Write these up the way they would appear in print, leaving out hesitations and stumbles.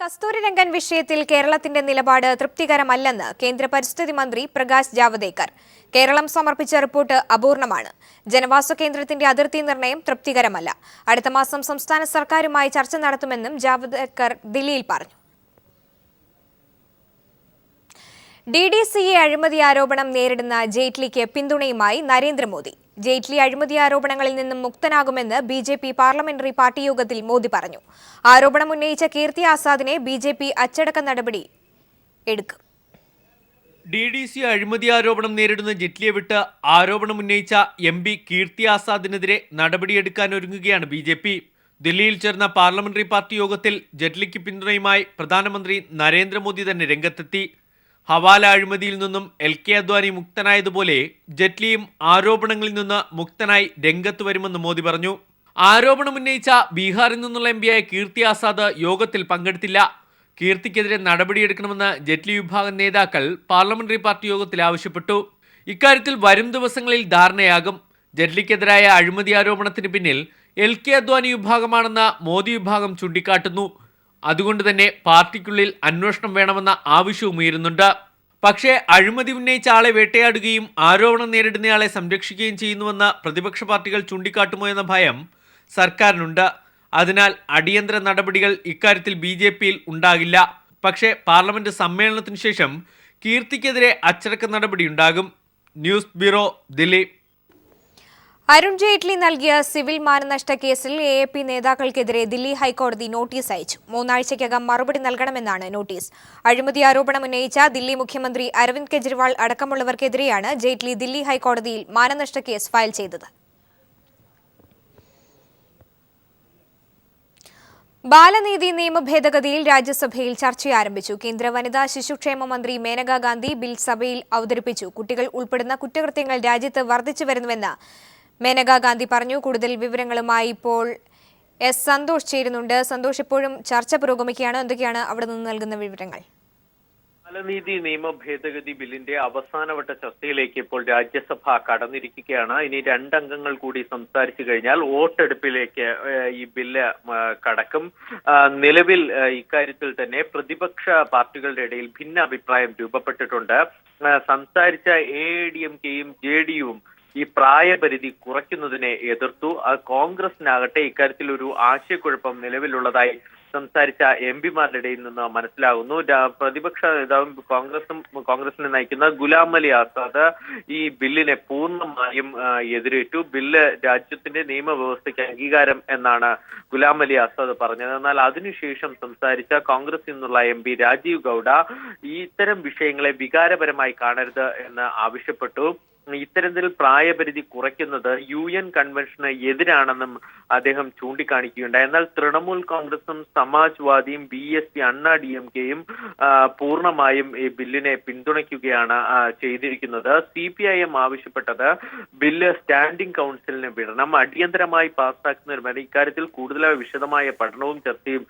കസ്തൂരിരംഗൻ വിഷയത്തിൽ കേരളത്തിന്റെ നിലപാട് തൃപ്തികരമല്ലെന്ന് കേന്ദ്ര പരിസ്ഥിതി മന്ത്രി പ്രകാശ് ജാവദേക്കർ. കേരളം സമർപ്പിച്ച റിപ്പോർട്ട് അപൂർണമാണ്. ജനവാസ കേന്ദ്രത്തിന്റെ അതിർത്തി നിർണയം തൃപ്തികരമല്ല. അടുത്ത മാസം സംസ്ഥാന സർക്കാരുമായി ചർച്ച നടത്തുമെന്നും ജാവദേക്കർ ദില്ലിയിൽ പറഞ്ഞു. DDCA അഴിമതി ആരോപണം നേരിടുന്ന ജെയ്റ്റ്ലിക്ക് പിന്തുണയുമായി നരേന്ദ്രമോദി. ജെയ്റ്റ്ലി അഴിമതി ആരോപണങ്ങളിൽ നിന്നും മുക്തനാകുമെന്ന് BJP പാർലമെന്ററി പാർട്ടി യോഗത്തിൽ മോദി പറഞ്ഞു. ആരോപണം ഉന്നയിച്ച കീർത്തി ആസാദിനെ BJP അച്ചടക്ക നടപടി എടുക്കും. DDCA അഴിമതി ആരോപണം നേരിടുന്ന ജെയ്റ്റ്ലിയെ വിട്ട് ആരോപണം ഉന്നയിച്ച MP കീർത്തി ആസാദിനെതിരെ നടപടിയെടുക്കാനൊരുങ്ങുകയാണ് BJP. ദില്ലിയിൽ ചേർന്ന പാർലമെന്ററി പാർട്ടി യോഗത്തിൽ ജെയ്റ്റ്ലിക്ക് പിന്തുണയുമായി പ്രധാനമന്ത്രി നരേന്ദ്രമോദി തന്നെ രംഗത്തെത്തി. ഹവാല അഴിമതിയിൽ നിന്നും LK അദ്വാനി മുക്തനായതുപോലെ ജെയ്റ്റ്ലിയും ആരോപണങ്ങളിൽ നിന്ന് മുക്തനായി രംഗത്ത് വരുമെന്ന് മോദി പറഞ്ഞു. ആരോപണം ഉന്നയിച്ച ബീഹാറിൽ നിന്നുള്ള MP ആയ കീർത്തി ആസാദ് യോഗത്തിൽ പങ്കെടുത്തില്ല. കീർത്തിക്കെതിരെ നടപടിയെടുക്കണമെന്ന് ജെയ്റ്റ്ലി വിഭാഗം നേതാക്കൾ പാർലമെന്ററി പാർട്ടി യോഗത്തിൽ ആവശ്യപ്പെട്ടു. ഇക്കാര്യത്തിൽ വരും ദിവസങ്ങളിൽ ധാരണയാകും. ജെയ്റ്റ്ലിക്കെതിരായ അഴിമതി ആരോപണത്തിന് പിന്നിൽ LK അദ്വാനി വിഭാഗമാണെന്ന് മോദി വിഭാഗം ചൂണ്ടിക്കാട്ടുന്നു. അതുകൊണ്ട് തന്നെ പാർട്ടിക്കുള്ളിൽ അന്വേഷണം വേണമെന്ന ആവശ്യവും ഉയരുന്നുണ്ട്. പക്ഷേ അഴിമതി ഉന്നയിച്ച ആളെ വേട്ടയാടുകയും ആരോപണം നേരിടുന്നയാളെ സംരക്ഷിക്കുകയും ചെയ്യുന്നുവെന്ന് പ്രതിപക്ഷ പാർട്ടികൾ ചൂണ്ടിക്കാട്ടുമോ എന്ന ഭയം സർക്കാരിനുണ്ട്. അതിനാൽ അടിയന്തര നടപടികൾ ഇക്കാര്യത്തിൽ BJPയിൽ ഉണ്ടാകില്ല. പക്ഷേ പാർലമെന്റ് സമ്മേളനത്തിനു ശേഷം കീർത്തിക്കെതിരെ അച്ചടക്ക നടപടിയുണ്ടാകും. News bureau, Delhi. അരുൺ ജെയ്റ്റ്ലി നൽകിയ സിവിൽ മാനനഷ്ട കേസിൽ AAP നേതാക്കൾക്കെതിരെ ദില്ലി ഹൈക്കോടതി നോട്ടീസ് അയച്ചു. 3 ആഴ്ചയ്ക്കകം മറുപടി നൽകണമെന്നാണ് നോട്ടീസ്. അഴിമതി ആരോപണം ഉന്നയിച്ച ദില്ലി മുഖ്യമന്ത്രി അരവിന്ദ് കെജ്രിവാൾ അടക്കമുള്ളവർക്കെതിരെയാണ് ജെയ്റ്റ്ലി ദില്ലി ഹൈക്കോടതിയിൽ മാനനഷ്ട കേസ് ഫയൽ ചെയ്തത്. ബാലനീതി നിയമ ഭേദഗതിയിൽ രാജ്യസഭയിൽ ചർച്ച ആരംഭിച്ചു. കേന്ദ്ര വനിതാ ശിശുക്ഷേമ മന്ത്രി മേനകാ ഗാന്ധി ബിൽ സഭയിൽ അവതരിപ്പിച്ചു. കുട്ടികൾ ഉൾപ്പെടുന്ന കുറ്റകൃത്യങ്ങൾ രാജ്യത്ത് വർദ്ധിച്ചു വരുന്നുവെന്ന് മേനകാ ഗാന്ധി പറഞ്ഞു. കൂടുതൽ വിവരങ്ങളുമായി ഇപ്പോൾ സന്തോഷ് ചേരുന്നുണ്ട്. സന്തോഷ്, ഇപ്പോഴും ചർച്ച പുരോഗമിക്കുകയാണ്. എന്തൊക്കെയാണ് അവിടെ നിന്ന് നൽകുന്ന വിവരങ്ങൾ? ബാലനീതി നിയമ ഭേദഗതി ബില്ലിന്റെ അവസാനവട്ട ചർച്ചയിലേക്ക് ഇപ്പോൾ രാജ്യസഭ കടന്നിരിക്കുകയാണ്. ഇനി 2 അംഗങ്ങൾ കൂടി സംസാരിച്ചു കഴിഞ്ഞാൽ വോട്ടെടുപ്പിലേക്ക് ഈ ബില്ല് കടക്കും. നിലവിൽ ഇക്കാര്യത്തിൽ തന്നെ പ്രതിപക്ഷ പാർട്ടികളുടെ ഇടയിൽ ഭിന്ന അഭിപ്രായം രൂപപ്പെട്ടിട്ടുണ്ട്. സംസാരിച്ച AIADMKയും JDUവും ഈ പ്രായപരിധി കുറയ്ക്കുന്നതിനെ എതിർത്തു. കോൺഗ്രസിനാകട്ടെ ഇക്കാര്യത്തിൽ ഒരു ആശയക്കുഴപ്പം നിലവിലുള്ളതായി സംസാരിച്ച MP-മാരുടെ ഇടയിൽ നിന്ന് മനസ്സിലാകുന്നു. പ്രതിപക്ഷ നേതാവും കോൺഗ്രസിനെ നയിക്കുന്ന ഗുലാം നബി ആസാദ് ഈ ബില്ലിനെ പൂർണ്ണമായും എതിരേറ്റു. ബില്ല് രാജ്യത്തിന്റെ നിയമവ്യവസ്ഥയ്ക്ക് അംഗീകാരം എന്നാണ് ഗുലാം നബി ആസാദ് പറഞ്ഞത്. എന്നാൽ അതിനുശേഷം സംസാരിച്ച കോൺഗ്രസിൽ നിന്നുള്ള MP രാജീവ് ഗൌഡ ഇത്തരം വിഷയങ്ങളെ വികാരപരമായി കാണരുത് എന്ന് ആവശ്യപ്പെട്ടു. ഇത്തരത്തിൽ പ്രായപരിധി കുറയ്ക്കുന്നത് UN കൺവെൻഷന് എതിരാണെന്നും അദ്ദേഹം ചൂണ്ടിക്കാണിക്കുകയുണ്ടായി. എന്നാൽ തൃണമൂൽ കോൺഗ്രസും സമാജ്വാദിയും BSP അണ്ണാ DMKയും പൂർണ്ണമായും ഈ ബില്ലിനെ പിന്തുണയ്ക്കുകയാണ് ചെയ്തിരിക്കുന്നത്. CPIM ആവശ്യപ്പെട്ടത് ബില്ല് സ്റ്റാൻഡിംഗ് കൗൺസിലിന് വിടണം, അടിയന്തരമായി പാസ്സാക്കുന്നതിന് വേണ്ടി ഇക്കാര്യത്തിൽ കൂടുതലായി വിശദമായ പഠനവും ചർച്ചയും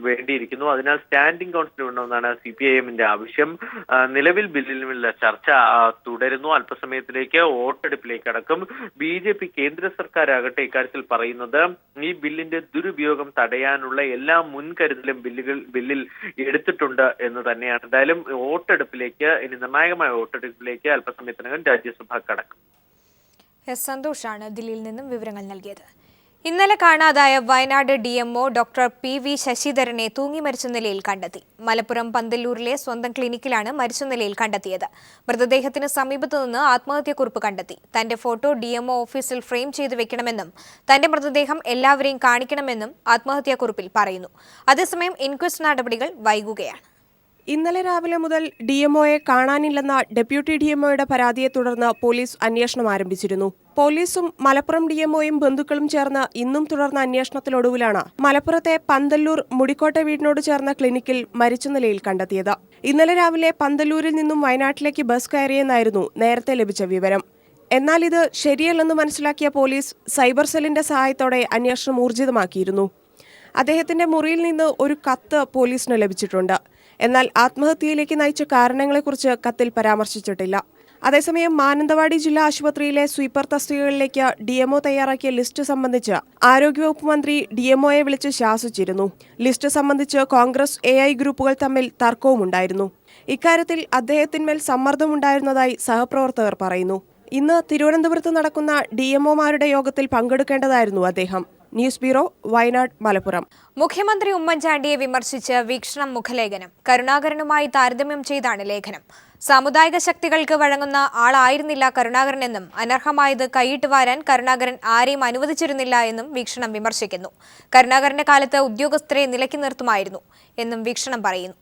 വേണ്ടിയിരിക്കുന്നു. അതിനാൽ സ്റ്റാൻഡിംഗ് കൗൺസിൽ വിടണമെന്നാണ് CPIMന്റെ ആവശ്യം. നിലവിൽ ബില്ലിലുള്ള ചർച്ച തുടരുന്നു. അല്പസമയം വോട്ടെടുപ്പിലേക്ക് അടക്കും. BJP കേന്ദ്ര സർക്കാരാകട്ടെ ഇക്കാര്യത്തിൽ പറയുന്നത് ഈ ബില്ലിന്റെ ദുരുപയോഗം തടയാനുള്ള എല്ലാ മുൻകരുതലും ബില്ലിൽ എടുത്തിട്ടുണ്ട് എന്ന് തന്നെയാണ്. എന്തായാലും വോട്ടെടുപ്പിലേക്ക്, ഇനി നിർണായകമായ വോട്ടെടുപ്പിലേക്ക് അല്പസമയത്തിനകം രാജ്യസഭ കടക്കും. സന്തോഷാണ് ദില്ലിയിൽ നിന്നും വിവരങ്ങൾ നൽകിയത്. ഇന്നലെ കാണാതായ വയനാട് DMO ഡോക്ടർ PV ശശിധരനെ തൂങ്ങി മരിച്ച നിലയിൽ കണ്ടെത്തി. മലപ്പുറം പന്തല്ലൂരിലെ സ്വന്തം ക്ലിനിക്കിലാണ് മരിച്ച നിലയിൽ കണ്ടെത്തിയത്. മൃതദേഹത്തിന് സമീപത്തു നിന്ന് ആത്മഹത്യാക്കുറിപ്പ് കണ്ടെത്തി. തന്റെ ഫോട്ടോ DMO ഓഫീസിൽ ഫ്രെയിം ചെയ്ത് വെക്കണമെന്നും തന്റെ മൃതദേഹം എല്ലാവരെയും കാണിക്കണമെന്നും ആത്മഹത്യാക്കുറിപ്പിൽ പറയുന്നു. അതേസമയം ഇൻക്വസ്റ്റ് നടപടികൾ വൈകുകയാണ്. ഇന്നലെ രാവിലെ മുതൽ DMOയെ കാണാനില്ലെന്ന ഡെപ്യൂട്ടി DMOയുടെ പരാതിയെ തുടർന്ന് പോലീസ് അന്വേഷണം ആരംഭിച്ചിരുന്നു. പോലീസും മലപ്പുറം DMOയും ബന്ധുക്കളും ചേർന്ന് ഇന്നും തുടർന്ന അന്വേഷണത്തിനൊടുവിലാണ് മലപ്പുറത്തെ പന്തല്ലൂർ മുടിക്കോട്ടെ വീടിനോട് ചേർന്ന ക്ലിനിക്കിൽ മരിച്ച നിലയിൽ കണ്ടെത്തിയത്. ഇന്നലെ രാവിലെ പന്തല്ലൂരിൽ നിന്നും വയനാട്ടിലേക്ക് ബസ് കയറിയെന്നായിരുന്നു നേരത്തെ ലഭിച്ച വിവരം. എന്നാൽ ഇത് ശരിയല്ലെന്ന് മനസ്സിലാക്കിയ പോലീസ് സൈബർ സെല്ലിന്റെ സഹായത്തോടെ അന്വേഷണം ഊർജിതമാക്കിയിരുന്നു. അദ്ദേഹത്തിന്റെ മുറിയിൽ നിന്ന് ഒരു കത്ത് പോലീസിന് ലഭിച്ചിട്ടുണ്ട്. എന്നാൽ ആത്മഹത്യയിലേക്ക് നയിച്ച കാരണങ്ങളെക്കുറിച്ച് കത്തിൽ പരാമർശിച്ചിട്ടില്ല. അതേസമയം മാനന്തവാടി ജില്ലാ ആശുപത്രിയിലെ സ്വീപ്പർ തസ്തികകളിലേക്ക് ഡിഎംഒ തയ്യാറാക്കിയ ലിസ്റ്റ് സംബന്ധിച്ച് ആരോഗ്യവകുപ്പ് മന്ത്രി ഡിഎംഒയെ വിളിച്ച് ശാസിച്ചിരുന്നു. ലിസ്റ്റ് സംബന്ധിച്ച് കോൺഗ്രസ് AI ഗ്രൂപ്പുകൾ തമ്മിൽ തർക്കവുമുണ്ടായിരുന്നു. ഇക്കാര്യത്തിൽ അദ്ദേഹത്തിന്മേൽ സമ്മർദ്ദമുണ്ടായിരുന്നതായി സഹപ്രവർത്തകർ പറയുന്നു. ഇന്ന് തിരുവനന്തപുരത്ത് നടക്കുന്ന ഡിഎംഒമാരുടെ യോഗത്തിൽ പങ്കെടുക്കേണ്ടതായിരുന്നു അദ്ദേഹം. News bureau, Wayanad, Malappuram. മുഖ്യമന്ത്രി ഉമ്മൻചാണ്ടിയെ വിമർശിച്ച് വീക്ഷണം മുഖലേഖനം. കരുണാകരനുമായി താരതമ്യം ചെയ്താണ് ലേഖനം. സാമുദായിക ശക്തികൾക്ക് വഴങ്ങുന്ന ആളായിരുന്നില്ല കരുണാകരനെന്നും അനർഹമായത് കൈയിട്ട് വാരാൻ കരുണാകരൻ ആരെയും അനുവദിച്ചിരുന്നില്ല എന്നും വീക്ഷണം വിമർശിക്കുന്നു. കരുണാകരന്റെ കാലത്ത് ഉദ്യോഗസ്ഥരെ നിലയ്ക്ക് നിർത്തുമായിരുന്നു എന്നും വീക്ഷണം പറയുന്നു.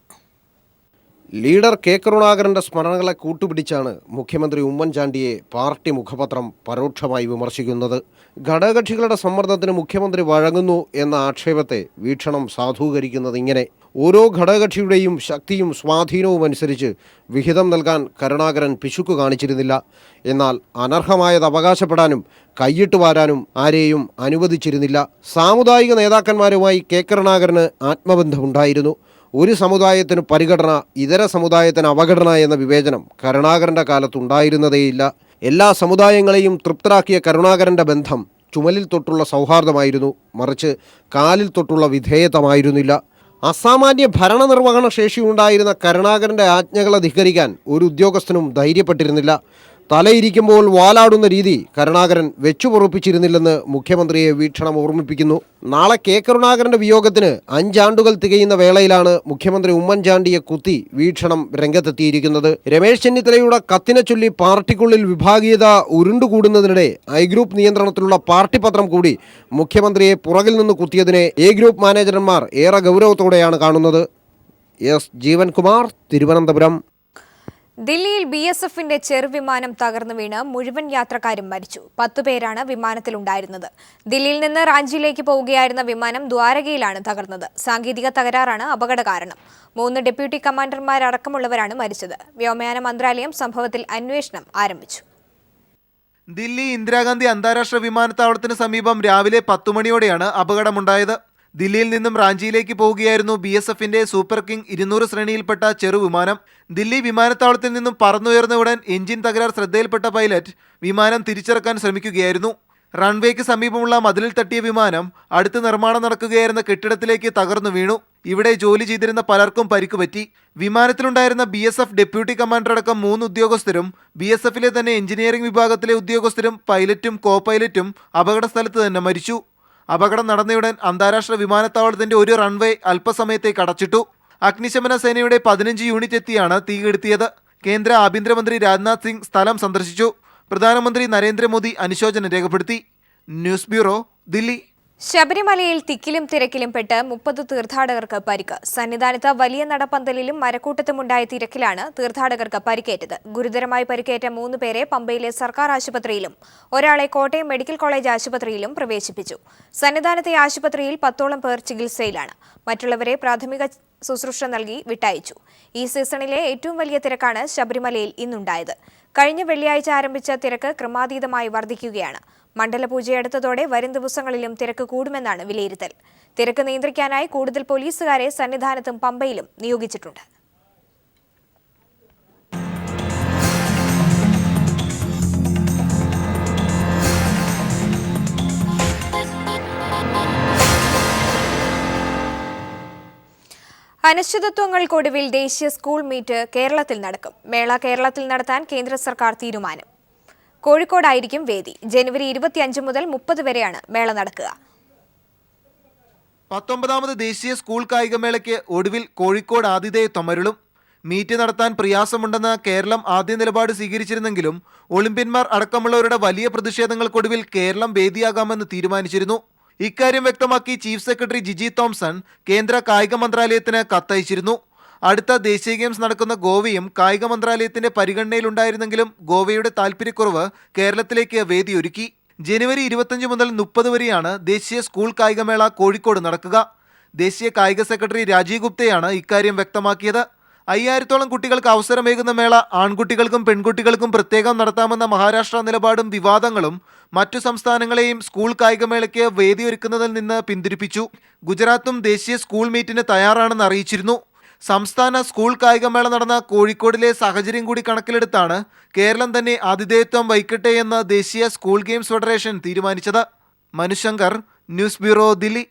ലീഡർ കെ കരുണാകരന്റെ സ്മരണകളെ കൂട്ടുപിടിച്ചാണ് മുഖ്യമന്ത്രി ഉമ്മൻചാണ്ടിയെ പാർട്ടി മുഖപത്രം പരോക്ഷമായി വിമർശിക്കുന്നത്. ഘടകകക്ഷികളുടെ സമ്മർദ്ദത്തിന് മുഖ്യമന്ത്രി വഴങ്ങുന്നു എന്ന ആക്ഷേപത്തെ വീക്ഷണം സാധൂകരിക്കുന്നത് ഇങ്ങനെ: ഓരോ ഘടകകക്ഷിയുടെയും ശക്തിയും സ്വാധീനവും അനുസരിച്ച് വിഹിതം നൽകാൻ കരുണാകരൻ പിശുക്ക് കാണിച്ചിരുന്നില്ല. എന്നാൽ അനർഹമായത് അവകാശപ്പെടാനും കൈയിട്ട് വാരാനും ആരെയും അനുവദിച്ചിരുന്നില്ല. സാമുദായിക നേതാക്കന്മാരുമായി കെ കരുണാകരന് ആത്മബന്ധമുണ്ടായിരുന്നു. ഒരു സമുദായത്തിന് പരിഗണന, ഇതര സമുദായത്തിന് അവഗണന എന്ന വിവേചനം കരുണാകരൻ്റെ കാലത്തുണ്ടായിരുന്നതേയില്ല. എല്ലാ സമുദായങ്ങളെയും തൃപ്തരാക്കിയ കരുണാകരൻ്റെ ബന്ധം ചുമലിൽ തൊട്ടുള്ള സൗഹാർദ്ദമായിരുന്നു, മറിച്ച് കാലിൽ തൊട്ടുള്ള വിധേയത്വമായിരുന്നില്ല. അസാമാന്യ ഭരണനിർവഹണ ശേഷിയുണ്ടായിരുന്ന കരുണാകരൻ്റെ ആജ്ഞകളെ ധിക്കരിക്കാൻ ഒരു ഉദ്യോഗസ്ഥനും ധൈര്യപ്പെട്ടിരുന്നില്ല. തലയിരിക്കുമ്പോൾ വാലാടുന്ന രീതി കരുണാകരൻ വെച്ചുപൊറുപ്പിച്ചിരുന്നില്ലെന്ന് മുഖ്യമന്ത്രിയെ വീക്ഷണം ഓർമ്മിപ്പിക്കുന്നു. നാളെ കെ കരുണാകരന്റെ വിയോഗത്തിന് 5 ആണ്ടുകൾ തികയുന്ന വേളയിലാണ് മുഖ്യമന്ത്രി ഉമ്മൻചാണ്ടിയെ കുത്തി വീക്ഷണം രംഗത്തെത്തിയിരിക്കുന്നത്. രമേശ് ചെന്നിത്തലയുടെ കത്തിനെ ചൊല്ലി പാർട്ടിക്കുള്ളിൽ വിഭാഗീയത ഉരുണ്ടുകൂടുന്നതിനിടെ ഐ ഗ്രൂപ്പ് നിയന്ത്രണത്തിലുള്ള പാർട്ടി പത്രം കൂടി മുഖ്യമന്ത്രിയെ പുറകിൽ നിന്ന് കുത്തിയതിനെ എ ഗ്രൂപ്പ് മാനേജർമാർ ഏറെ ഗൗരവത്തോടെയാണ് കാണുന്നത്. എസ് ജീവൻകുമാർ, തിരുവനന്തപുരം. ദില്ലിയിൽ BSFന്റെ ചെറുവിമാനം തകർന്നു വീണ് മുഴുവൻ യാത്രക്കാരും മരിച്ചു. 10 പേരാണ് വിമാനത്തിലുണ്ടായിരുന്നത്. ദില്ലിയിൽ നിന്ന് റാഞ്ചിയിലേക്ക് പോവുകയായിരുന്ന വിമാനം ദ്വാരകയിലാണ് തകർന്നത്. സാങ്കേതിക തകരാറാണ് അപകട കാരണം. 3 ഡെപ്യൂട്ടി കമാൻഡർമാരടക്കമുള്ളവരാണ് മരിച്ചത്. വ്യോമയാന മന്ത്രാലയം സംഭവത്തിൽ അന്വേഷണം ആരംഭിച്ചു. ദില്ലി ഇന്ദിരാഗാന്ധി അന്താരാഷ്ട്ര വിമാനത്താവളത്തിന് സമീപം രാവിലെ 10 മണിയോടെയാണ് അപകടമുണ്ടായത്. ദില്ലിയിൽ നിന്നും റാഞ്ചിയിലേക്ക് പോവുകയായിരുന്നു BSFന്റെ സൂപ്പർ കിങ് 200 ശ്രേണിയിൽപ്പെട്ട ചെറുവിമാനം. ദില്ലി വിമാനത്താവളത്തിൽ നിന്നും പറന്നുയർന്ന ഉടൻ എഞ്ചിൻ തകരാർ ശ്രദ്ധയിൽപ്പെട്ട പൈലറ്റ് വിമാനം തിരിച്ചിറക്കാൻ ശ്രമിക്കുകയായിരുന്നു. റൺവേക്ക് സമീപമുള്ള മതിലിൽ തട്ടിയ വിമാനം അടുത്ത് നിർമ്മാണം നടക്കുകയായിരുന്ന കെട്ടിടത്തിലേക്ക് തകർന്നു വീണു. ഇവിടെ ജോലി ചെയ്തിരുന്ന പലർക്കും പരിക്കുപറ്റി. വിമാനത്തിലുണ്ടായിരുന്ന BSF ഡെപ്യൂട്ടി കമാൻഡർ അടക്കം 3 ഉദ്യോഗസ്ഥരും BSFലെ തന്നെ എഞ്ചിനീയറിംഗ് വിഭാഗത്തിലെ ഉദ്യോഗസ്ഥരും പൈലറ്റും കോ പൈലറ്റും അപകട സ്ഥലത്ത് തന്നെ മരിച്ചു. അപകടം നടന്നയുടൻ അന്താരാഷ്ട്ര വിമാനത്താവളത്തിന്റെ ഒരു റൺവേ അല്പസമയത്തേക്ക് അടച്ചിട്ടു. അഗ്നിശമന സേനയുടെ 15 യൂണിറ്റ് എത്തിയാണ് തീ കെടുത്തിയത്. കേന്ദ്ര ആഭ്യന്തരമന്ത്രി രാജ്നാഥ് സിംഗ് സ്ഥലം സന്ദർശിച്ചു. പ്രധാനമന്ത്രി നരേന്ദ്രമോദി അനുശോചനം രേഖപ്പെടുത്തി. News bureau, Delhi. ശബരിമലയിൽ തിക്കിലും തിരക്കിലും പെട്ട് 30 തീർത്ഥാടകർക്ക് പരിക്ക്. സന്നിധാനത്ത് വലിയ നടപ്പന്തലിലും മരക്കൂട്ടത്തുമുണ്ടായ തിരക്കിലാണ് തീർത്ഥാടകർക്ക് പരിക്കേറ്റത്. ഗുരുതരമായി പരിക്കേറ്റ 3 പേരെ പമ്പയിലെ സർക്കാർ ആശുപത്രിയിലും ഒരാളെ കോട്ടയം മെഡിക്കൽ കോളേജ് ആശുപത്രിയിലും പ്രവേശിപ്പിച്ചു. സന്നിധാനത്തെ ആശുപത്രിയിൽ 10ഓളം പേർ ചികിത്സയിലാണ്. മറ്റുള്ളവരെ പ്രാഥമിക ശുശ്രൂഷ നൽകി വിട്ടയച്ചു. ഈ സീസണിലെ ഏറ്റവും വലിയ തിരക്കാണ് ശബരിമലയിൽ ഇന്നുണ്ടായത്. കഴിഞ്ഞ വെള്ളിയാഴ്ച ആരംഭിച്ച തിരക്ക് ക്രമാതീതമായി വർദ്ധിക്കുകയാണ്. മണ്ഡലപൂജയടുത്തതോടെ വരും ദിവസങ്ങളിലും തിരക്ക് കൂടുമെന്നാണ് വിലയിരുത്തൽ. തിരക്ക് നിയന്ത്രിക്കാനായി കൂടുതൽ പോലീസുകാരെ സന്നിധാനത്തും പമ്പയിലും നിയോഗിച്ചിട്ടുണ്ട്. അനിശ്ചിതത്വങ്ങൾക്കൊടുവിൽ ദേശീയ സ്കൂൾ മീറ്റ് കേരളത്തിൽ നടക്കും. മേള കേരളത്തിൽ നടത്താൻ കേന്ദ്ര സർക്കാർ തീരുമാനം. കോഴിക്കോടായിരിക്കും വേദി. ജനുവരി 25 മുതൽ 30 വരെയാണ് മേള നടക്കുക. 19ാമത് ദേശീയ സ്കൂൾ കായികമേളയ്ക്ക് ഒടുവിൽ കോഴിക്കോട് ആതിഥേയത്വം അരുളും. മീറ്റ് നടത്താൻ പ്രയാസമുണ്ടെന്ന് കേരളം ആദ്യ നിലപാട് സ്വീകരിച്ചിരുന്നെങ്കിലും ഒളിമ്പ്യന്മാർ അടക്കമുള്ളവരുടെ വലിയ പ്രതിഷേധങ്ങൾക്കൊടുവിൽ കേരളം വേദിയാകാമെന്ന് തീരുമാനിച്ചിരുന്നു. ഇക്കാര്യം വ്യക്തമാക്കി ചീഫ് സെക്രട്ടറി ജിജി തോംസൺ കേന്ദ്ര കായിക മന്ത്രാലയത്തിന് കത്തയച്ചിരുന്നു. അടുത്ത ദേശീയ ഗെയിംസ് നടക്കുന്ന ഗോവയും കായിക മന്ത്രാലയത്തിന്റെ പരിഗണനയിലുണ്ടായിരുന്നെങ്കിലും ഗോവയുടെ താൽപര്യക്കുറവ് കേരളത്തിലേക്ക് വേദിയൊരുക്കി. ജനുവരി 25 മുതൽ 30 വരെയാണ് ദേശീയ സ്കൂൾ കായികമേള കോഴിക്കോട് നടക്കുക. ദേശീയ കായിക സെക്രട്ടറി രാജീവ് ഗുപ്തയാണ് ഇക്കാര്യം വ്യക്തമാക്കിയത്. 5000ഓളം കുട്ടികൾക്ക് അവസരമേകുന്ന മേള ആൺകുട്ടികൾക്കും പെൺകുട്ടികൾക്കും പ്രത്യേകം നടത്താമെന്ന മഹാരാഷ്ട്ര നിലപാടും വിവാദങ്ങളും മറ്റു സംസ്ഥാനങ്ങളെയും സ്കൂൾ കായികമേളയ്ക്ക് വേദിയൊരുക്കുന്നതിൽ നിന്ന് പിന്തിരിപ്പിച്ചു. ഗുജറാത്തും ദേശീയ സ്കൂൾ മീറ്റിന് തയ്യാറാണെന്ന് അറിയിച്ചിരുന്നു. സംസ്ഥാന സ്കൂൾ കായികമേള നടന്ന കോഴിക്കോടിലെ സാഹചര്യം കൂടി കണക്കിലെടുത്താണ് കേരളം തന്നെ ആതിഥേയത്വം വഹിക്കട്ടെ എന്ന് ദേശീയ സ്കൂൾ ഗെയിംസ് ഫെഡറേഷൻ തീരുമാനിച്ചത്. Manushankar, news bureau, Delhi.